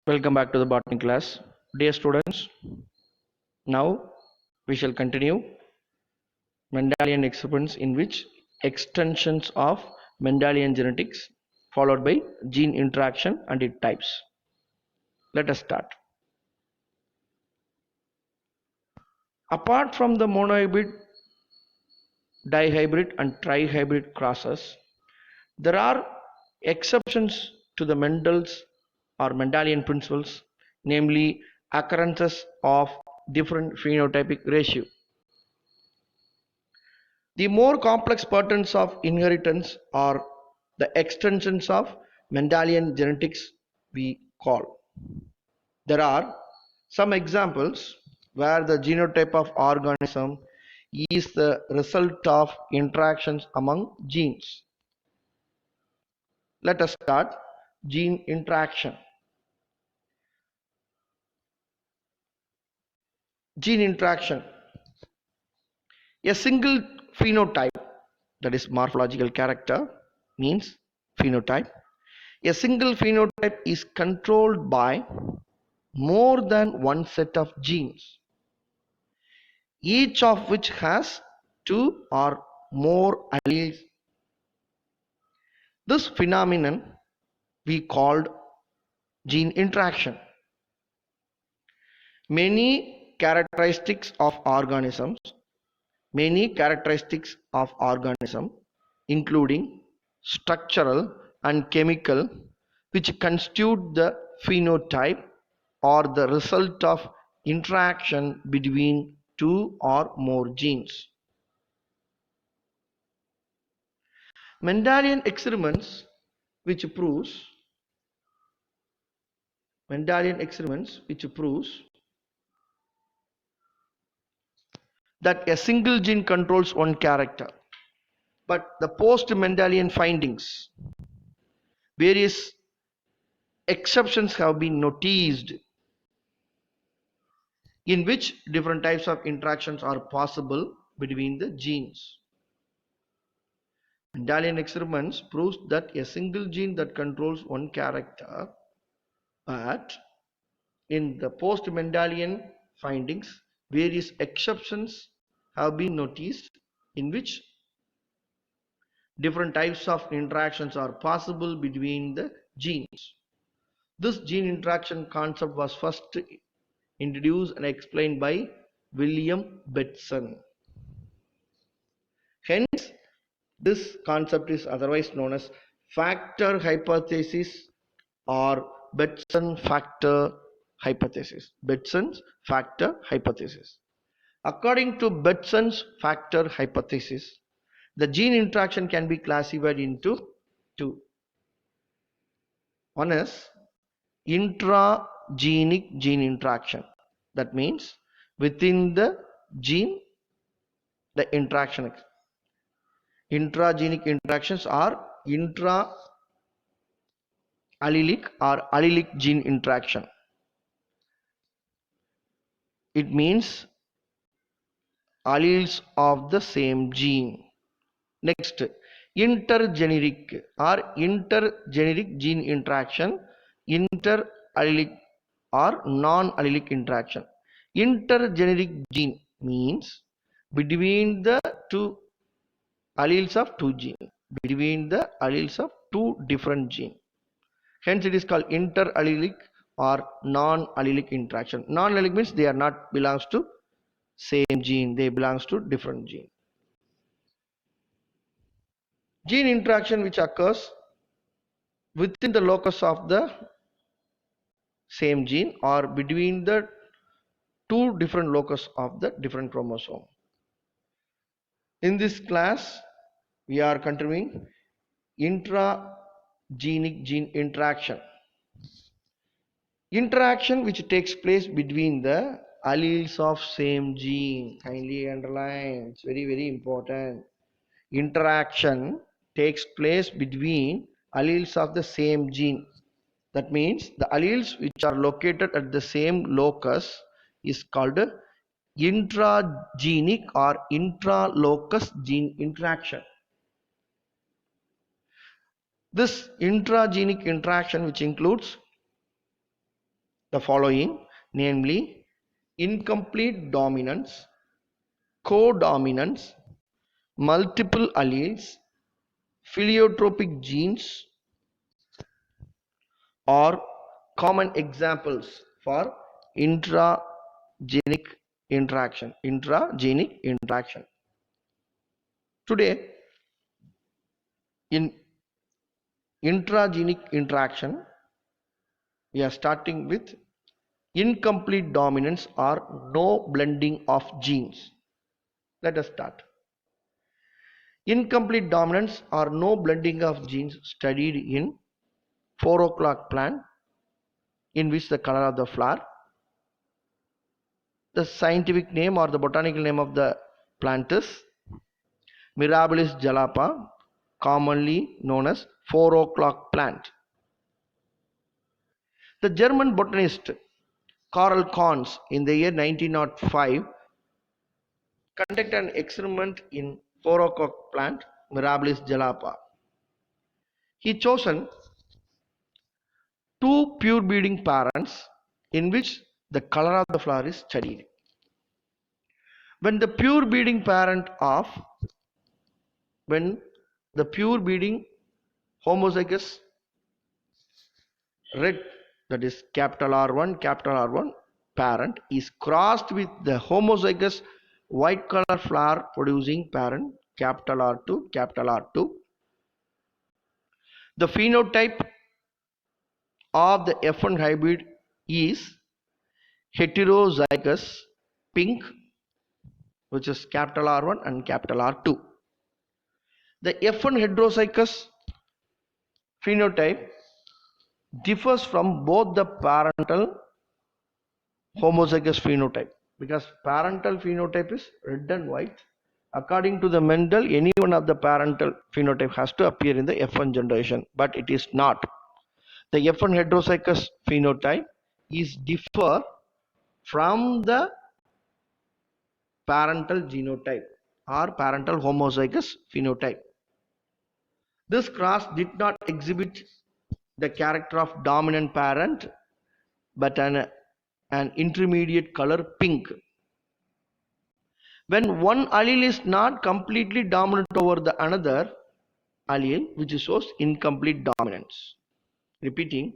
Welcome back to the botany class. Dear students, now we shall continue Mendelian experiments in which extensions of Mendelian genetics followed by gene interaction and its types. Let us start. Apart from the monohybrid, dihybrid and trihybrid crosses, there are exceptions to the Mendel's or Mendelian principles, namely occurrences of different phenotypic ratio. The more complex patterns of inheritance are the extensions of Mendelian genetics we call. There are some examples where the genotype of organism is the result of interactions among genes. Let us start gene interaction. Gene interaction. A single phenotype, that is morphological character, means phenotype. A single phenotype is controlled by more than one set of genes, each of which has two or more alleles. This phenomenon we called gene interaction. Many characteristics of organisms, including structural and chemical, which constitute the phenotype, are the result of interaction between two or more genes. Mendelian experiments which proves that a single gene controls one character, but the post-Mendelian findings, various exceptions have been noticed in which different types of interactions are possible between the genes. Mendelian experiments proves that a single gene that controls one character, but in the post-Mendelian findings, various exceptions have been noticed in which different types of interactions are possible between the genes. This gene interaction concept was first introduced and explained by William Bateson. Hence, this concept is otherwise known as factor hypothesis or Bateson's factor hypothesis. Bateson's factor hypothesis. According to Bateson's factor hypothesis, the gene interaction can be classified into two. One is intragenic gene interaction. That means within the gene, the interaction. Intragenic interactions are intra-allelic or allelic gene interaction. It means alleles of the same gene. Next, intergeneric gene interaction, interallelic or non-allelic interaction. Intergeneric gene means between the two alleles of two genes, between the alleles of two different genes. Hence, it is called interallelic or non-allelic interaction. Non-allelic means they are not belongs to same gene, they belongs to different gene. Gene interaction which occurs within the locus of the same gene or between the two different locus of the different chromosome. In this class, we are continuing intragenic gene interaction. Interaction which takes place between the alleles of same gene. Kindly underline, it's very, very important. Interaction takes place between alleles of the same gene. That means the alleles which are located at the same locus is called intragenic or intralocus gene interaction. This intragenic interaction, which includes the following, namely incomplete dominance, codominance, multiple alleles, pleiotropic genes are common examples for intragenic interaction. Today, in intragenic interaction, we are starting with incomplete dominance or no blending of genes. Let us start. Incomplete dominance or no blending of genes studied in 4 o'clock plant, in which the color of the flower, the scientific name or the botanical name of the plant is Mirabilis jalapa, commonly known as 4 o'clock plant. The German botanist Karl Kohns in the year 1905 conducted an experiment in 4 o'clock plant Mirabilis jalapa. He chosen two pure breeding parents in which the color of the flower is studied. When the pure breeding homozygous red, that is capital R1 parent is crossed with the homozygous white color flower producing parent capital R2, the phenotype of the F1 hybrid is heterozygous pink, which is capital R1 and capital R2. The F1 heterozygous phenotype differs from both the parental homozygous phenotype, because parental phenotype is red and white. According to the Mendel, any one of the parental phenotype has to appear in the F1 generation, but it is not. The F1 heterozygous phenotype is differ from the parental genotype or parental homozygous phenotype. This cross did not exhibit the character of dominant parent, but an intermediate color pink. When one allele is not completely dominant over the another allele, which shows incomplete dominance. Repeating,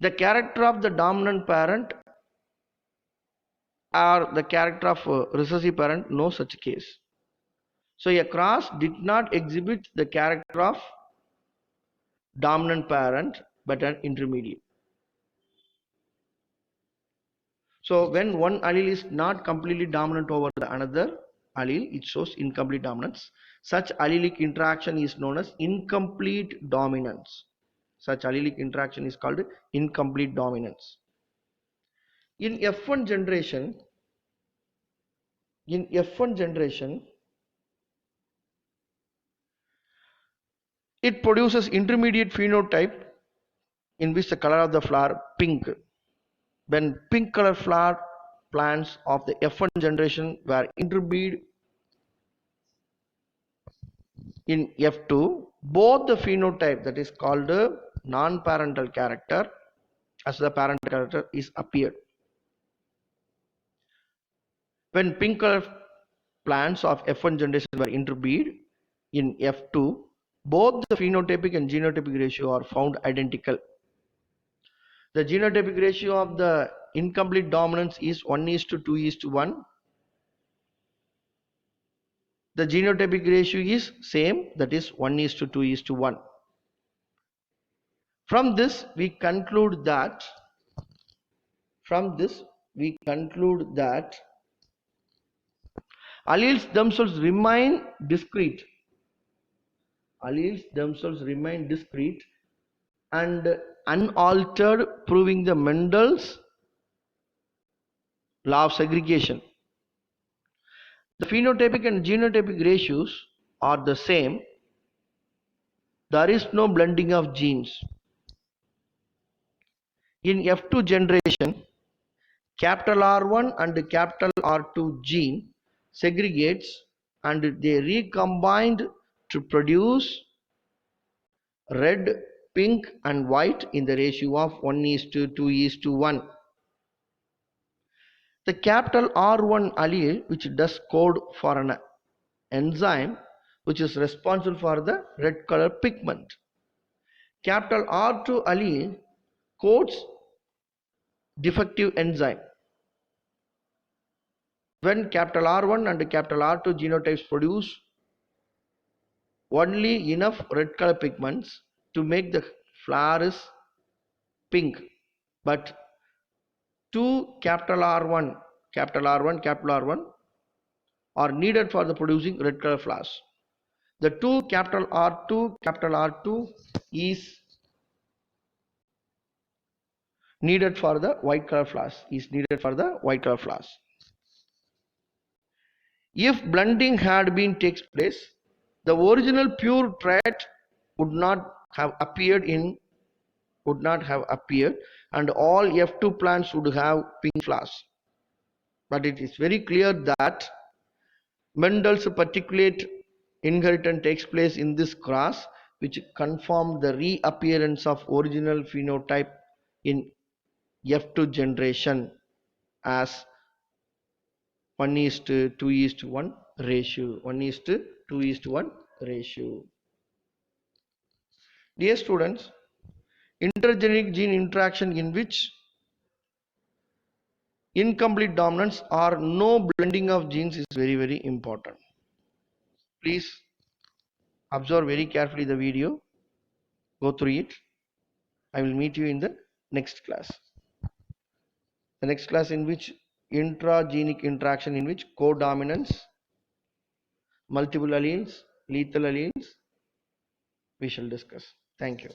the character of the dominant parent or the character of recessive parent, no such case. So a cross did not exhibit the character of dominant parent but an intermediate. So when one allele is not completely dominant over the another allele, it shows incomplete dominance. Such allelic interaction is known as incomplete dominance. Such allelic interaction is called incomplete dominance. In F1 generation, it produces intermediate phenotype in which the color of the flower pink. When pink color flower plants of the F1 generation were interbreed in F2, both the phenotype, that is called non-parental character, as the parental character is appeared. When pink color plants of F1 generation were interbreed in F2, both the phenotypic and genotypic ratio are found identical. The genotypic ratio of the incomplete dominance is 1:2:1. The genotypic ratio is same, that is 1:2:1. From this we conclude that alleles themselves remain discrete. And unaltered, proving the Mendel's law of segregation. The phenotypic and genotypic ratios are the same. There is no blending of genes. In F2 generation, capital R1 and capital R2 gene segregates and they recombined to produce red pink and white in the ratio of 1:2:1. The capital R1 allele, which does code for an enzyme which is responsible for the red color pigment. Capital R2 allele codes defective enzyme. When capital R1 and capital R2 genotypes produce only enough red color pigments to make the flower is pink, but two capital R1 are needed for the producing red color flowers. The two capital R2 is needed for the white color flowers. If blending had been takes place, the original pure trait would not have appeared, and all F2 plants would have pink flowers. But it is very clear that Mendel's particulate inheritance takes place in this cross, which confirmed the reappearance of original phenotype in F2 generation as 1:2:1 ratio. Dear students, intergeneric gene interaction in which incomplete dominance or no blending of genes is very important. Please observe very carefully the video, go through it. I will meet you in the next class. The next class in which intragenic interaction in which codominance, multiple alleles, lethal alleles, we shall discuss. Thank you.